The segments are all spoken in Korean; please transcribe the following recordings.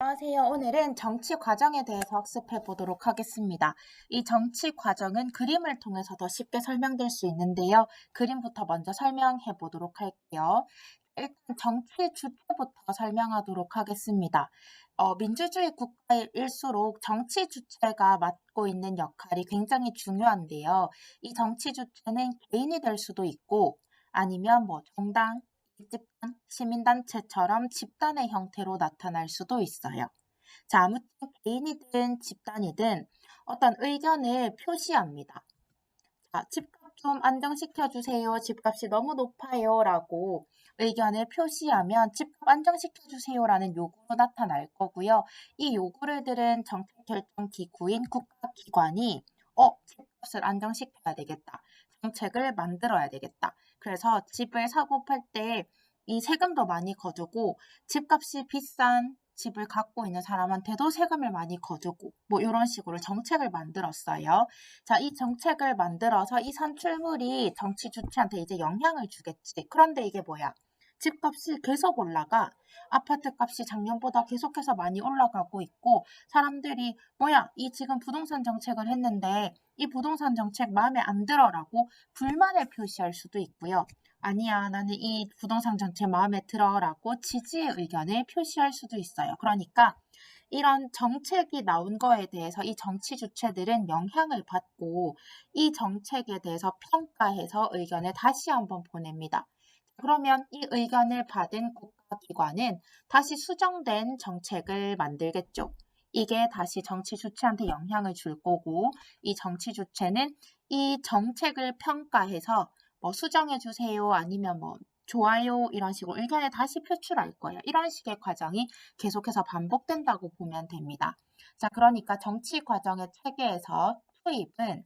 안녕하세요. 오늘은 정치 과정에 대해서 학습해 보도록 하겠습니다. 이 정치 과정은 그림을 통해서 더 쉽게 설명될 수 있는데요. 그림부터 먼저 설명해 보도록 할게요. 일단 정치 주체부터 설명하도록 하겠습니다. 민주주의 국가일수록 정치 주체가 맡고 있는 역할이 굉장히 중요한데요. 이 정치 주체는 개인이 될 수도 있고 아니면 정당, 집단, 시민단체처럼 집단의 형태로 나타날 수도 있어요. 자, 아무튼 개인이든 집단이든 어떤 의견을 표시합니다. 자, 집값 좀 안정시켜 주세요. 집값이 너무 높아요. 라고 의견을 표시하면 집값 안정시켜 주세요라는 요구로 나타날 거고요. 이 요구를 들은 정책 결정 기구인 국가기관이 집값을 안정시켜야 되겠다. 정책을 만들어야 되겠다. 그래서 집을 사고 팔 때 이 세금도 많이 거두고 집값이 비싼 집을 갖고 있는 사람한테도 세금을 많이 거두고 이런 식으로 정책을 만들었어요. 자, 이 정책을 만들어서 이 산출물이 정치 주체한테 이제 영향을 주겠지. 그런데 이게 뭐야? 집값이 계속 올라가. 아파트 값이 작년보다 계속해서 많이 올라가고 있고, 사람들이 뭐야, 이 지금 부동산 정책을 했는데 이 부동산 정책 마음에 안 들어라고 불만을 표시할 수도 있고요. 아니야, 나는 이 부동산 정책 마음에 들어라고 지지의 의견을 표시할 수도 있어요. 그러니까 이런 정책이 나온 거에 대해서 이 정치 주체들은 영향을 받고 이 정책에 대해서 평가해서 의견을 다시 한번 보냅니다. 그러면 이 의견을 받은 국가기관은 다시 수정된 정책을 만들겠죠. 이게 다시 정치 주체한테 영향을 줄 거고 이 정치 주체는 이 정책을 평가해서 수정해 주세요 아니면 좋아요 이런 식으로 의견을 다시 표출할 거예요. 이런 식의 과정이 계속해서 반복된다고 보면 됩니다. 자, 그러니까 정치 과정의 체계에서 투입은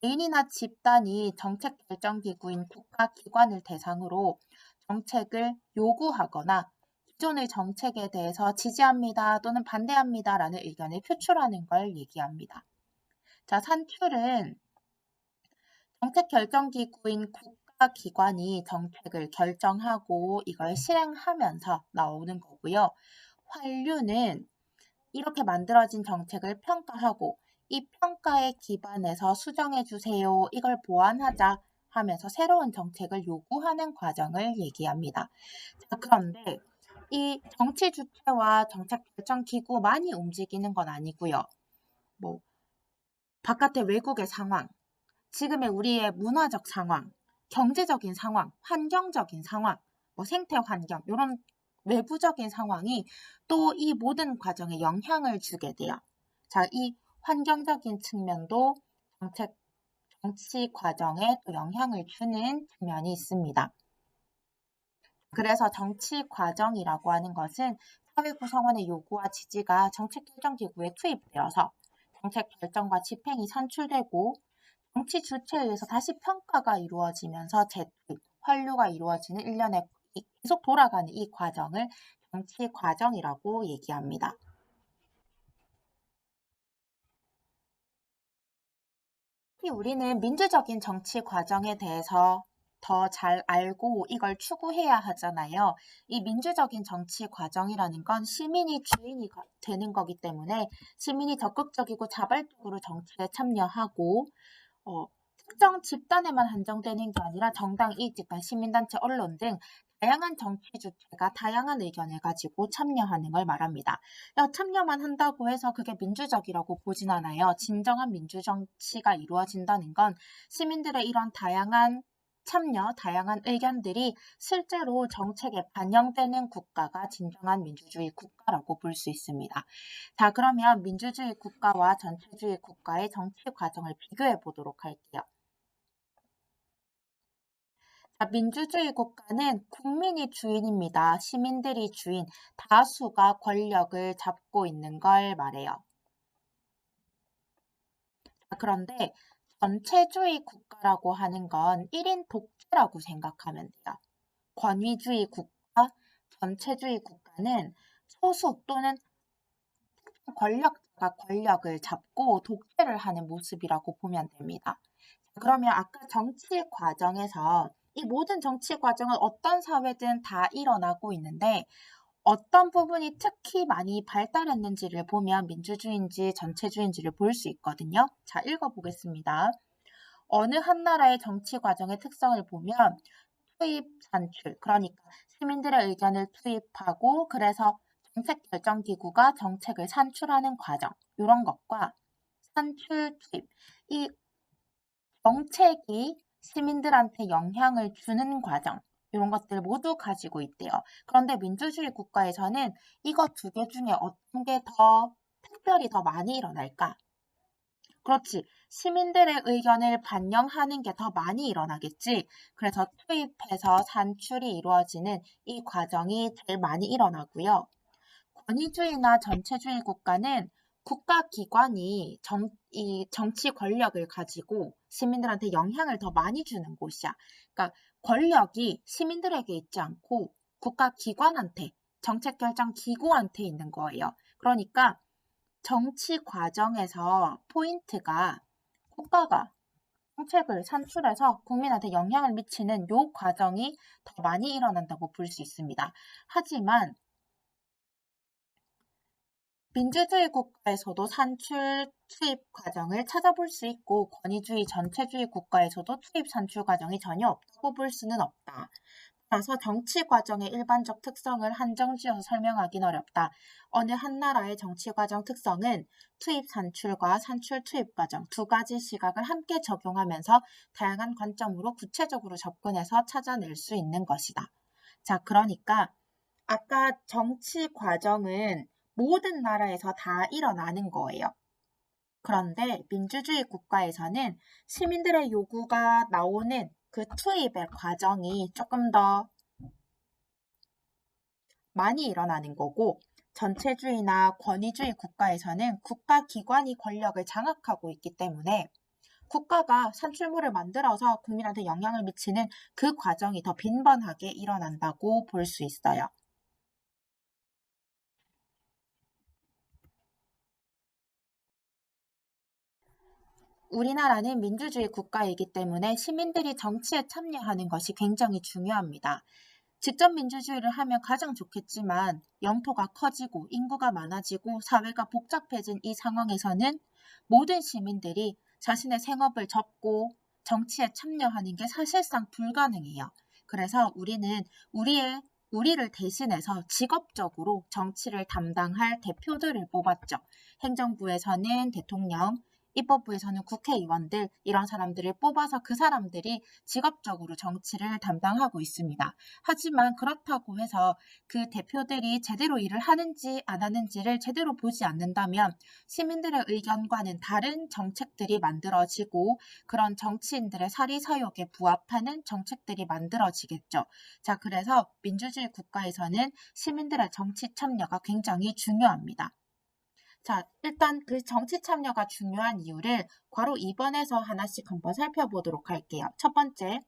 개인이나 집단이 정책 결정 기구인 국가기관을 대상으로 정책을 요구하거나 기존의 정책에 대해서 지지합니다 또는 반대합니다라는 의견을 표출하는 걸 얘기합니다. 자, 산출은 정책 결정 기구인 국가기관이 정책을 결정하고 이걸 실행하면서 나오는 거고요. 환류는 이렇게 만들어진 정책을 평가하고 이 평가에 기반해서 수정해 주세요. 이걸 보완하자 하면서 새로운 정책을 요구하는 과정을 얘기합니다. 자, 그런데 이 정치 주체와 정책 결정 기구 많이 움직이는 건 아니고요. 바깥의 외국의 상황, 지금의 우리의 문화적 상황, 경제적인 상황, 환경적인 상황, 생태 환경, 이런 외부적인 상황이 또 이 모든 과정에 영향을 주게 돼요. 자, 이 환경적인 측면도 정치 과정에 또 영향을 주는 측면이 있습니다. 그래서 정치 과정이라고 하는 것은 사회 구성원의 요구와 지지가 정책 결정 기구에 투입되어서 정책 결정과 집행이 산출되고 정치 주체에 의해서 다시 평가가 이루어지면서 재투입, 환류가 이루어지는 일련의 계속 돌아가는 이 과정을 정치 과정이라고 얘기합니다. 우리는 민주적인 정치 과정에 대해서 더 잘 알고 이걸 추구해야 하잖아요. 이 민주적인 정치 과정이라는 건 시민이 주인이 되는 거기 때문에 시민이 적극적이고 자발적으로 정치에 참여하고 특정 집단에만 한정되는 게 아니라 정당, 이익집단, 시민단체, 언론 등 다양한 정치 주체가 다양한 의견을 가지고 참여하는 걸 말합니다. 참여만 한다고 해서 그게 민주적이라고 보진 않아요. 진정한 민주정치가 이루어진다는 건 시민들의 이런 다양한 참여, 다양한 의견들이 실제로 정책에 반영되는 국가가 진정한 민주주의 국가라고 볼 수 있습니다. 자, 그러면 민주주의 국가와 전체주의 국가의 정치 과정을 비교해 보도록 할게요. 자, 민주주의 국가는 국민이 주인입니다. 시민들이 주인, 다수가 권력을 잡고 있는 걸 말해요. 자, 그런데 전체주의 국가라고 하는 건 1인 독재라고 생각하면 돼요. 권위주의 국가, 전체주의 국가는 소수 또는 권력자가 권력을 잡고 독재를 하는 모습이라고 보면 됩니다. 그러면 아까 정치 과정에서 이 모든 정치 과정은 어떤 사회든 다 일어나고 있는데 어떤 부분이 특히 많이 발달했는지를 보면 민주주의인지 전체주의인지를 볼 수 있거든요. 자, 읽어보겠습니다. 어느 한 나라의 정치 과정의 특성을 보면 투입, 산출, 그러니까 시민들의 의견을 투입하고 그래서 정책결정기구가 정책을 산출하는 과정, 이런 것과 산출, 투입, 이 정책이 시민들한테 영향을 주는 과정, 이런 것들 모두 가지고 있대요. 그런데 민주주의 국가에서는 이거 두 개 중에 어떤 게 더 특별히 더 많이 일어날까? 그렇지. 시민들의 의견을 반영하는 게 더 많이 일어나겠지. 그래서 투입해서 산출이 이루어지는 이 과정이 제일 많이 일어나고요. 권위주의나 전체주의 국가는 국가기관이 이 정치 권력을 가지고 시민들한테 영향을 더 많이 주는 곳이야. 그러니까 권력이 시민들에게 있지 않고 국가기관한테, 정책결정기구한테 있는 거예요. 그러니까 정치 과정에서 포인트가 국가가 정책을 산출해서 국민한테 영향을 미치는 요 과정이 더 많이 일어난다고 볼 수 있습니다. 하지만 민주주의 국가에서도 산출, 투입 과정을 찾아볼 수 있고 권위주의, 전체주의 국가에서도 투입, 산출 과정이 전혀 없다고 볼 수는 없다. 따라서 정치 과정의 일반적 특성을 한정지어서 설명하기는 어렵다. 어느 한 나라의 정치 과정 특성은 투입 산출과 산출 투입 과정 두 가지 시각을 함께 적용하면서 다양한 관점으로 구체적으로 접근해서 찾아낼 수 있는 것이다. 자, 그러니까 아까 정치 과정은 모든 나라에서 다 일어나는 거예요. 그런데 민주주의 국가에서는 시민들의 요구가 나오는 그 투입의 과정이 조금 더 많이 일어나는 거고, 전체주의나 권위주의 국가에서는 국가기관이 권력을 장악하고 있기 때문에 국가가 산출물을 만들어서 국민한테 영향을 미치는 그 과정이 더 빈번하게 일어난다고 볼 수 있어요. 우리나라는 민주주의 국가이기 때문에 시민들이 정치에 참여하는 것이 굉장히 중요합니다. 직접 민주주의를 하면 가장 좋겠지만 영토가 커지고 인구가 많아지고 사회가 복잡해진 이 상황에서는 모든 시민들이 자신의 생업을 접고 정치에 참여하는 게 사실상 불가능해요. 그래서 우리는 우리를 대신해서 직업적으로 정치를 담당할 대표들을 뽑았죠. 행정부에서는 대통령, 입법부에서는 국회의원들, 이런 사람들을 뽑아서 그 사람들이 직업적으로 정치를 담당하고 있습니다. 하지만 그렇다고 해서 그 대표들이 제대로 일을 하는지 안 하는지를 제대로 보지 않는다면 시민들의 의견과는 다른 정책들이 만들어지고 그런 정치인들의 사리사욕에 부합하는 정책들이 만들어지겠죠. 자, 그래서 민주주의 국가에서는 시민들의 정치 참여가 굉장히 중요합니다. 자, 일단 그 정치 참여가 중요한 이유를 괄호 2번에서 하나씩 한번 살펴보도록 할게요. 첫 번째,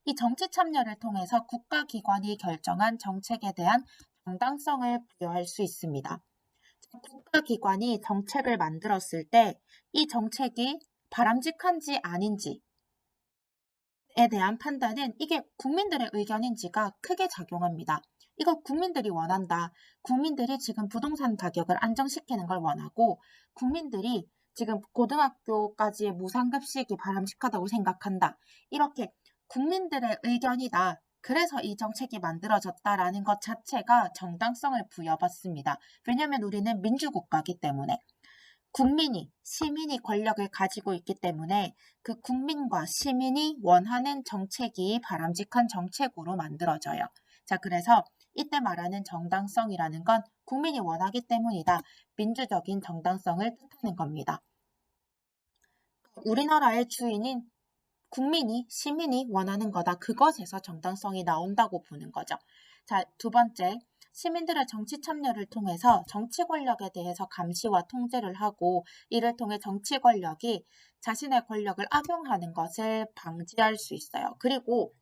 이 정치 참여를 통해서 국가기관이 결정한 정책에 대한 정당성을 부여할 수 있습니다. 국가기관이 정책을 만들었을 때 이 정책이 바람직한지 아닌지에 대한 판단은 이게 국민들의 의견인지가 크게 작용합니다. 이거 국민들이 원한다. 국민들이 지금 부동산 가격을 안정시키는 걸 원하고 국민들이 지금 고등학교까지의 무상급식이 바람직하다고 생각한다. 이렇게 국민들의 의견이다. 그래서 이 정책이 만들어졌다라는 것 자체가 정당성을 부여받습니다. 왜냐하면 우리는 민주국가이기 때문에. 국민이, 시민이 권력을 가지고 있기 때문에 그 국민과 시민이 원하는 정책이 바람직한 정책으로 만들어져요. 자, 그래서 이때 말하는 정당성이라는 건 국민이 원하기 때문이다. 민주적인 정당성을 뜻하는 겁니다. 우리나라의 주인인 국민이, 시민이 원하는 거다. 그것에서 정당성이 나온다고 보는 거죠. 자, 두 번째. 시민들의 정치 참여를 통해서 정치 권력에 대해서 감시와 통제를 하고 이를 통해 정치 권력이 자신의 권력을 악용하는 것을 방지할 수 있어요. 그리고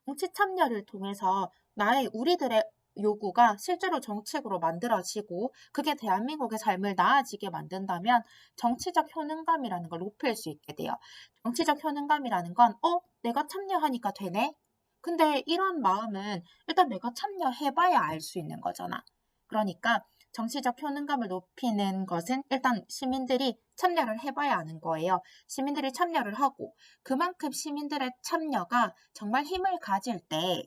정치 참여를 통해서 우리들의 요구가 실제로 정책으로 만들어지고 그게 대한민국의 삶을 나아지게 만든다면 정치적 효능감이라는 걸 높일 수 있게 돼요. 정치적 효능감이라는 건 내가 참여하니까 되네? 근데 이런 마음은 일단 내가 참여해봐야 알 수 있는 거잖아. 그러니까 정치적 효능감을 높이는 것은 일단 시민들이 참여를 해봐야 하는 거예요. 시민들이 참여를 하고 그만큼 시민들의 참여가 정말 힘을 가질 때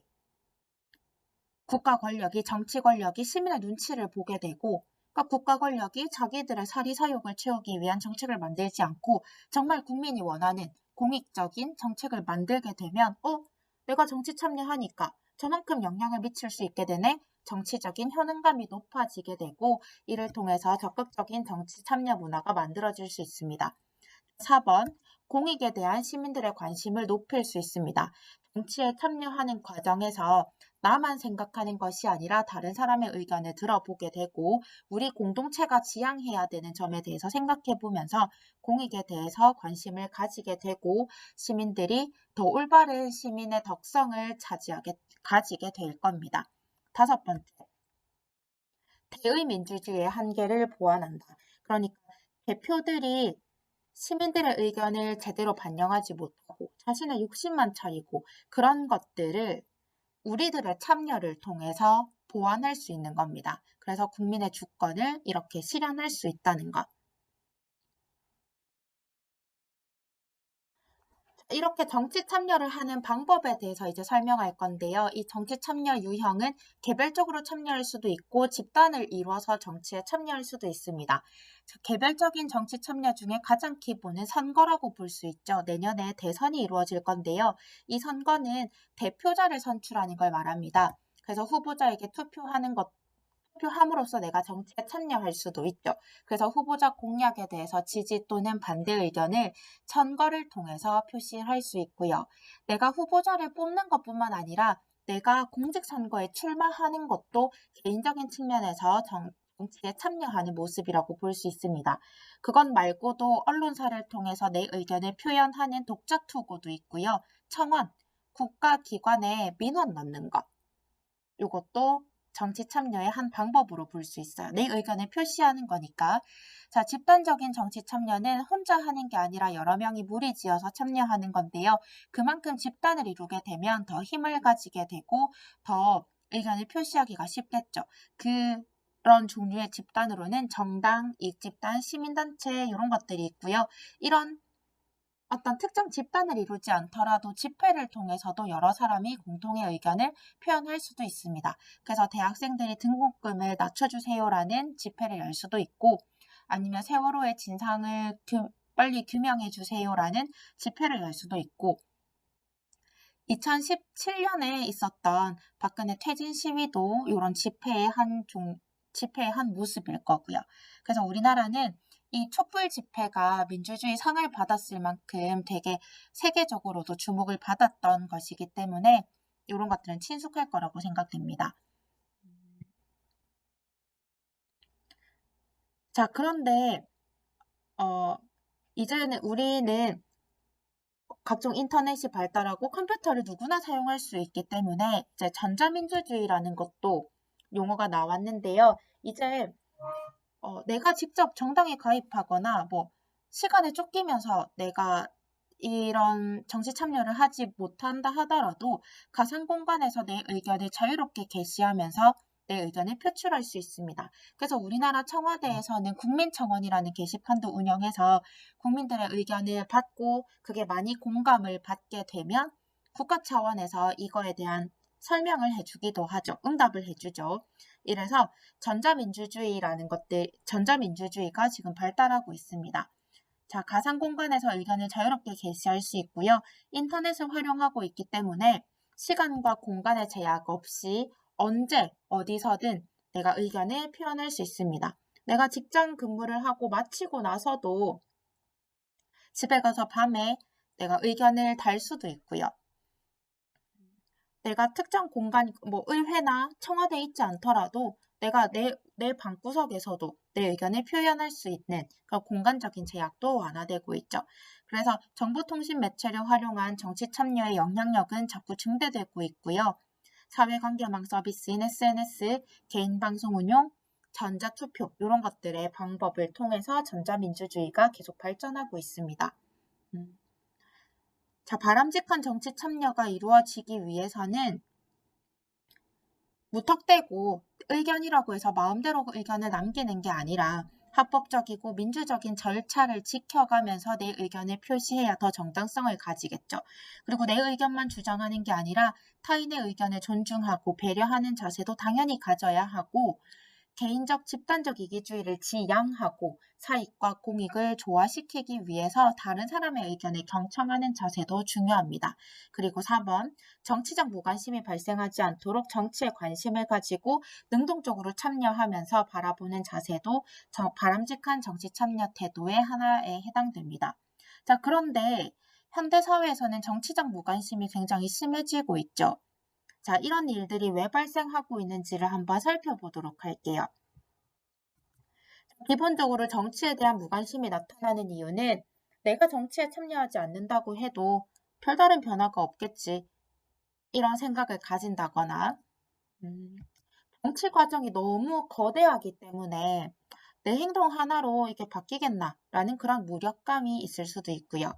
국가 권력이, 정치 권력이 시민의 눈치를 보게 되고, 그러니까 국가 권력이 자기들의 사리사욕을 채우기 위한 정책을 만들지 않고 정말 국민이 원하는 공익적인 정책을 만들게 되면 내가 정치 참여하니까 저만큼 영향을 미칠 수 있게 되네. 정치적인 효능감이 높아지게 되고 이를 통해서 적극적인 정치 참여 문화가 만들어질 수 있습니다. 4번, 공익에 대한 시민들의 관심을 높일 수 있습니다. 정치에 참여하는 과정에서 나만 생각하는 것이 아니라 다른 사람의 의견을 들어보게 되고 우리 공동체가 지향해야 되는 점에 대해서 생각해 보면서 공익에 대해서 관심을 가지게 되고 시민들이 더 올바른 시민의 덕성을 가지게 될 겁니다. 5번째, 대의 민주주의의 한계를 보완한다. 그러니까 대표들이 시민들의 의견을 제대로 반영하지 못하고 자신의 욕심만 차리고 그런 것들을 우리들의 참여를 통해서 보완할 수 있는 겁니다. 그래서 국민의 주권을 이렇게 실현할 수 있다는 것. 이렇게 정치 참여를 하는 방법에 대해서 이제 설명할 건데요. 이 정치 참여 유형은 개별적으로 참여할 수도 있고 집단을 이루어서 정치에 참여할 수도 있습니다. 개별적인 정치 참여 중에 가장 기본은 선거라고 볼 수 있죠. 내년에 대선이 이루어질 건데요. 이 선거는 대표자를 선출하는 걸 말합니다. 그래서 후보자에게 투표함으로써 내가 정치에 참여할 수도 있죠. 그래서 후보자 공약에 대해서 지지 또는 반대 의견을 선거를 통해서 표시할 수 있고요. 내가 후보자를 뽑는 것뿐만 아니라 내가 공직선거에 출마하는 것도 개인적인 측면에서 정치에 참여하는 모습이라고 볼 수 있습니다. 그것 말고도 언론사를 통해서 내 의견을 표현하는 독자 투고도 있고요. 청원, 국가기관에 민원 넣는 것. 이것도 정치 참여의 한 방법으로 볼 수 있어요. 내 의견을 표시하는 거니까. 자, 집단적인 정치 참여는 혼자 하는 게 아니라 여러 명이 무리지어서 참여하는 건데요. 그만큼 집단을 이루게 되면 더 힘을 가지게 되고 더 의견을 표시하기가 쉽겠죠. 그런 종류의 집단으로는 정당, 이익집단, 시민단체 이런 것들이 있고요. 이런 어떤 특정 집단을 이루지 않더라도 집회를 통해서도 여러 사람이 공통의 의견을 표현할 수도 있습니다. 그래서 대학생들이 등록금을 낮춰주세요라는 집회를 열 수도 있고 아니면 세월호의 진상을 빨리 규명해 주세요라는 집회를 열 수도 있고 2017년에 있었던 박근혜 퇴진 시위도 이런 집회의 한 모습일 거고요. 그래서 우리나라는 이 촛불 집회가 민주주의 상을 받았을 만큼 되게 세계적으로도 주목을 받았던 것이기 때문에 이런 것들은 친숙할 거라고 생각됩니다. 자, 그런데 이제는 우리는 각종 인터넷이 발달하고 컴퓨터를 누구나 사용할 수 있기 때문에 이제 전자민주주의라는 것도 용어가 나왔는데요. 이제 내가 직접 정당에 가입하거나 뭐 시간에 쫓기면서 내가 이런 정치 참여를 하지 못한다 하더라도 가상 공간에서 내 의견을 자유롭게 게시하면서 내 의견을 표출할 수 있습니다. 그래서 우리나라 청와대에서는 국민청원이라는 게시판도 운영해서 국민들의 의견을 받고 그게 많이 공감을 받게 되면 국가 차원에서 이거에 대한 설명을 해주기도 하죠. 응답을 해주죠. 이래서 전자민주주의가 지금 발달하고 있습니다. 자, 가상 공간에서 의견을 자유롭게 게시할 수 있고요. 인터넷을 활용하고 있기 때문에 시간과 공간의 제약 없이 언제 어디서든 내가 의견을 표현할 수 있습니다. 내가 직장 근무를 하고 마치고 나서도 집에 가서 밤에 내가 의견을 달 수도 있고요. 내가 특정 공간, 뭐 의회나 청와대에 있지 않더라도 내가 내 방구석에서도 내 의견을 표현할 수 있는 그런 공간적인 제약도 완화되고 있죠. 그래서 정보통신 매체를 활용한 정치 참여의 영향력은 자꾸 증대되고 있고요. 사회관계망 서비스인 SNS, 개인 방송 운용, 전자투표 이런 것들의 방법을 통해서 전자민주주의가 계속 발전하고 있습니다. 자, 바람직한 정치 참여가 이루어지기 위해서는 무턱대고 의견이라고 해서 마음대로 의견을 남기는 게 아니라 합법적이고 민주적인 절차를 지켜가면서 내 의견을 표시해야 더 정당성을 가지겠죠. 그리고 내 의견만 주장하는 게 아니라 타인의 의견을 존중하고 배려하는 자세도 당연히 가져야 하고, 개인적 집단적 이기주의를 지양하고 사익과 공익을 조화시키기 위해서 다른 사람의 의견에 경청하는 자세도 중요합니다. 그리고 4번, 정치적 무관심이 발생하지 않도록 정치에 관심을 가지고 능동적으로 참여하면서 바라보는 자세도 바람직한 정치 참여 태도의 하나에 해당됩니다. 자, 그런데 현대 사회에서는 정치적 무관심이 굉장히 심해지고 있죠. 자, 이런 일들이 왜 발생하고 있는지를 한번 살펴보도록 할게요. 기본적으로 정치에 대한 무관심이 나타나는 이유는 내가 정치에 참여하지 않는다고 해도 별다른 변화가 없겠지, 이런 생각을 가진다거나, 정치 과정이 너무 거대하기 때문에 내 행동 하나로 이게 바뀌겠나라는 그런 무력감이 있을 수도 있고요.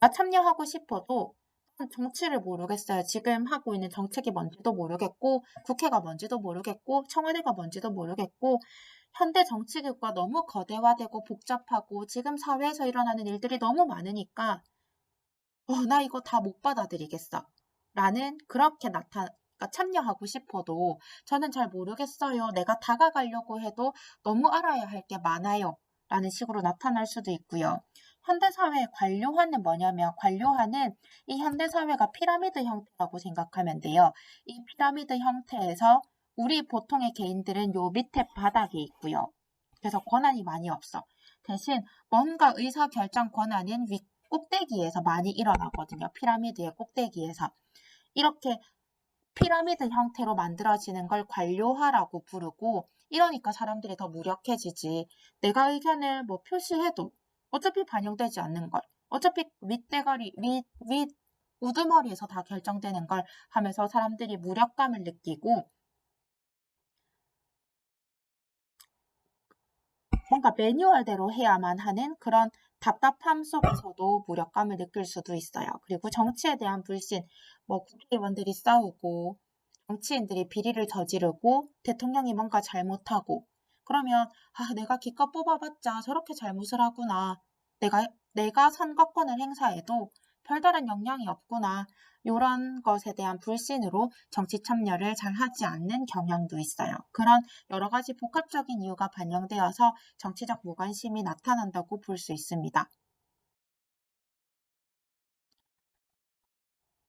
내가 참여하고 싶어도 정치를 모르겠어요. 지금 하고 있는 정책이 뭔지도 모르겠고, 국회가 뭔지도 모르겠고, 청와대가 뭔지도 모르겠고, 현대 정치기구가 너무 거대화되고 복잡하고 지금 사회에서 일어나는 일들이 너무 많으니까 나 이거 다 못 받아들이겠어 라는, 그렇게 그러니까 참여하고 싶어도 저는 잘 모르겠어요, 내가 다가가려고 해도 너무 알아야 할 게 많아요 라는 식으로 나타날 수도 있고요. 현대사회의 관료화는 뭐냐면, 관료화는 이 현대사회가 피라미드 형태라고 생각하면 돼요. 이 피라미드 형태에서 우리 보통의 개인들은 요 밑에 바닥에 있고요. 그래서 권한이 많이 없어. 대신 뭔가 의사결정 권한은 위 꼭대기에서 많이 일어나거든요. 피라미드의 꼭대기에서. 이렇게 피라미드 형태로 만들어지는 걸 관료화라고 부르고, 이러니까 사람들이 더 무력해지지. 내가 의견을 뭐 표시해도 어차피 반영되지 않는 걸, 어차피 윗대가리, 우두머리에서 다 결정되는 걸 하면서 사람들이 무력감을 느끼고, 뭔가 매뉴얼대로 해야만 하는 그런 답답함 속에서도 무력감을 느낄 수도 있어요. 그리고 정치에 대한 불신, 뭐 국회의원들이 싸우고 정치인들이 비리를 저지르고 대통령이 뭔가 잘못하고 그러면 내가 기껏 뽑아봤자 저렇게 잘못을 하구나. 내가 선거권을 행사해도 별다른 영향이 없구나. 이런 것에 대한 불신으로 정치 참여를 잘 하지 않는 경향도 있어요. 그런 여러 가지 복합적인 이유가 반영되어서 정치적 무관심이 나타난다고 볼 수 있습니다.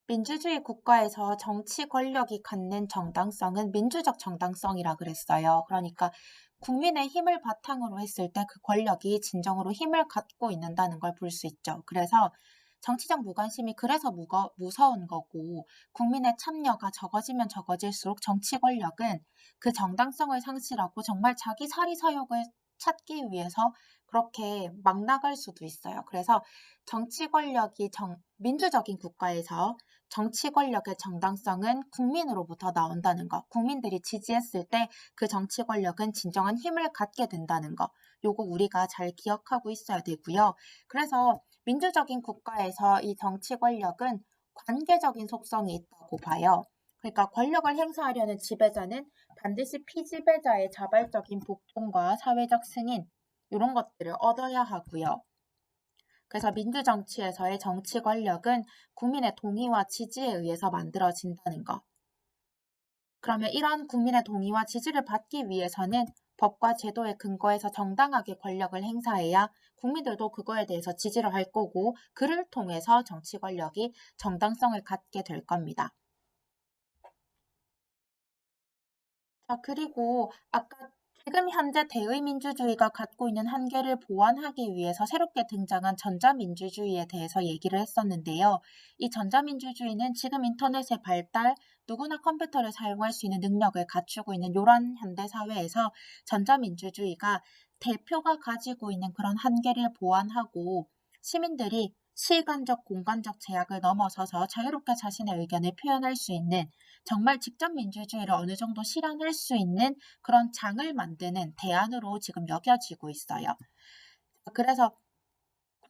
민주주의 국가에서 정치 권력이 갖는 정당성은 민주적 정당성이라 그랬어요. 그러니까 국민의 힘을 바탕으로 했을 때 그 권력이 진정으로 힘을 갖고 있는다는 걸 볼 수 있죠. 그래서 정치적 무관심이 그래서 무서운 거고, 국민의 참여가 적어지면 적어질수록 정치 권력은 그 정당성을 상실하고 정말 자기 사리사욕을 찾기 위해서 그렇게 막 나갈 수도 있어요. 그래서 정치 권력이 민주적인 국가에서 정치 권력의 정당성은 국민으로부터 나온다는 것, 국민들이 지지했을 때 그 정치 권력은 진정한 힘을 갖게 된다는 것, 요거 우리가 잘 기억하고 있어야 되고요. 그래서 민주적인 국가에서 이 정치 권력은 관계적인 속성이 있다고 봐요. 그러니까 권력을 행사하려는 지배자는 반드시 피지배자의 자발적인 복종과 사회적 승인, 이런 것들을 얻어야 하고요. 그래서 민주정치에서의 정치 권력은 국민의 동의와 지지에 의해서 만들어진다는 것. 그러면 이런 국민의 동의와 지지를 받기 위해서는 법과 제도의 근거에서 정당하게 권력을 행사해야 국민들도 그거에 대해서 지지를 할 거고, 그를 통해서 정치 권력이 정당성을 갖게 될 겁니다. 자, 그리고 아까 지금 현재 대의민주주의가 갖고 있는 한계를 보완하기 위해서 새롭게 등장한 전자민주주의에 대해서 얘기를 했었는데요. 이 전자민주주의는 지금 인터넷의 발달, 누구나 컴퓨터를 사용할 수 있는 능력을 갖추고 있는 이런 현대사회에서 전자민주주의가 대표가 가지고 있는 그런 한계를 보완하고, 시민들이 시간적, 공간적 제약을 넘어서서 자유롭게 자신의 의견을 표현할 수 있는, 정말 직접 민주주의를 어느 정도 실현할 수 있는 그런 장을 만드는 대안으로 지금 여겨지고 있어요. 그래서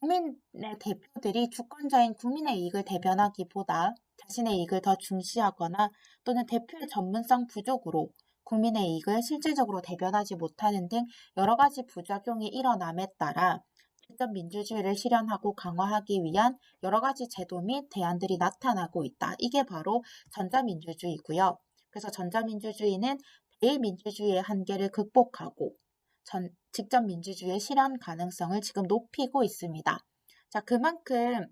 국민의 대표들이 주권자인 국민의 이익을 대변하기보다 자신의 이익을 더 중시하거나 또는 대표의 전문성 부족으로 국민의 이익을 실질적으로 대변하지 못하는 등 여러 가지 부작용이 일어남에 따라 직접 민주주의를 실현하고 강화하기 위한 여러 가지 제도 및 대안들이 나타나고 있다. 이게 바로 전자민주주의고요. 그래서 전자민주주의는 대의민주주의의 한계를 극복하고 직접 민주주의의 실현 가능성을 지금 높이고 있습니다. 자, 그만큼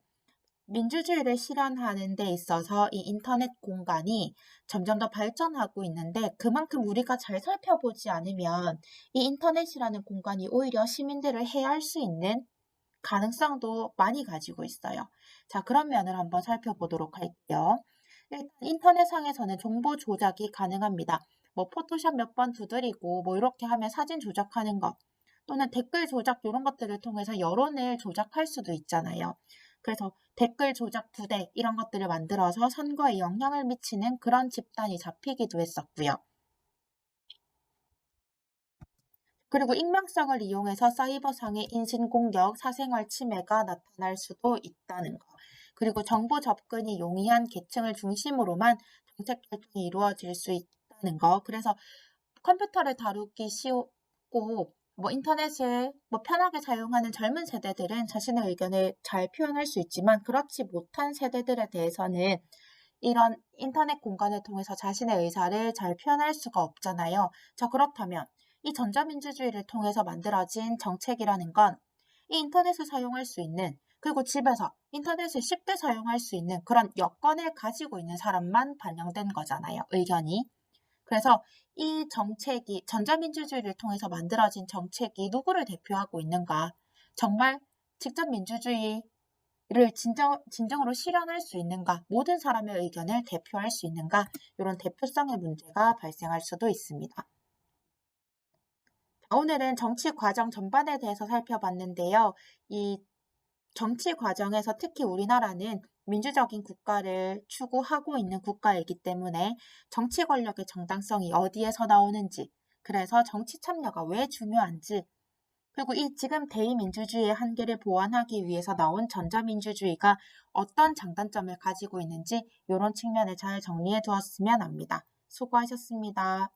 민주주의를 실현하는 데 있어서 이 인터넷 공간이 점점 더 발전하고 있는데 그만큼 우리가 잘 살펴보지 않으면 이 인터넷이라는 공간이 오히려 시민들을 해할 수 있는 가능성도 많이 가지고 있어요. 자, 그런 면을 한번 살펴보도록 할게요. 일단 인터넷상에서는 정보 조작이 가능합니다. 뭐 포토샵 몇 번 두드리고 뭐 이렇게 하면 사진 조작하는 것 또는 댓글 조작 이런 것들을 통해서 여론을 조작할 수도 있잖아요. 그래서 댓글 조작 부대 이런 것들을 만들어서 선거에 영향을 미치는 그런 집단이 잡히기도 했었고요. 그리고 익명성을 이용해서 사이버상의 인신공격, 사생활 침해가 나타날 수도 있다는 거. 그리고 정보 접근이 용이한 계층을 중심으로만 정책 결정이 이루어질 수 있다는 거. 그래서 컴퓨터를 다루기 쉽고 뭐 인터넷을 뭐 편하게 사용하는 젊은 세대들은 자신의 의견을 잘 표현할 수 있지만 그렇지 못한 세대들에 대해서는 이런 인터넷 공간을 통해서 자신의 의사를 잘 표현할 수가 없잖아요. 자, 그렇다면 이 전자민주주의를 통해서 만들어진 정책이라는 건 이 인터넷을 사용할 수 있는 그리고 집에서 인터넷을 쉽게 사용할 수 있는 그런 여건을 가지고 있는 사람만 반영된 거잖아요. 의견이. 그래서 이 정책이 전자민주주의를 통해서 만들어진 정책이 누구를 대표하고 있는가? 정말 직접 민주주의를 진정으로 실현할 수 있는가? 모든 사람의 의견을 대표할 수 있는가? 이런 대표성의 문제가 발생할 수도 있습니다. 오늘은 정치 과정 전반에 대해서 살펴봤는데요. 이 정치 과정에서 특히 우리나라는 민주적인 국가를 추구하고 있는 국가이기 때문에 정치 권력의 정당성이 어디에서 나오는지, 그래서 정치 참여가 왜 중요한지, 그리고 이 지금 대의민주주의의 한계를 보완하기 위해서 나온 전자민주주의가 어떤 장단점을 가지고 있는지 이런 측면을 잘 정리해 두었으면 합니다. 수고하셨습니다.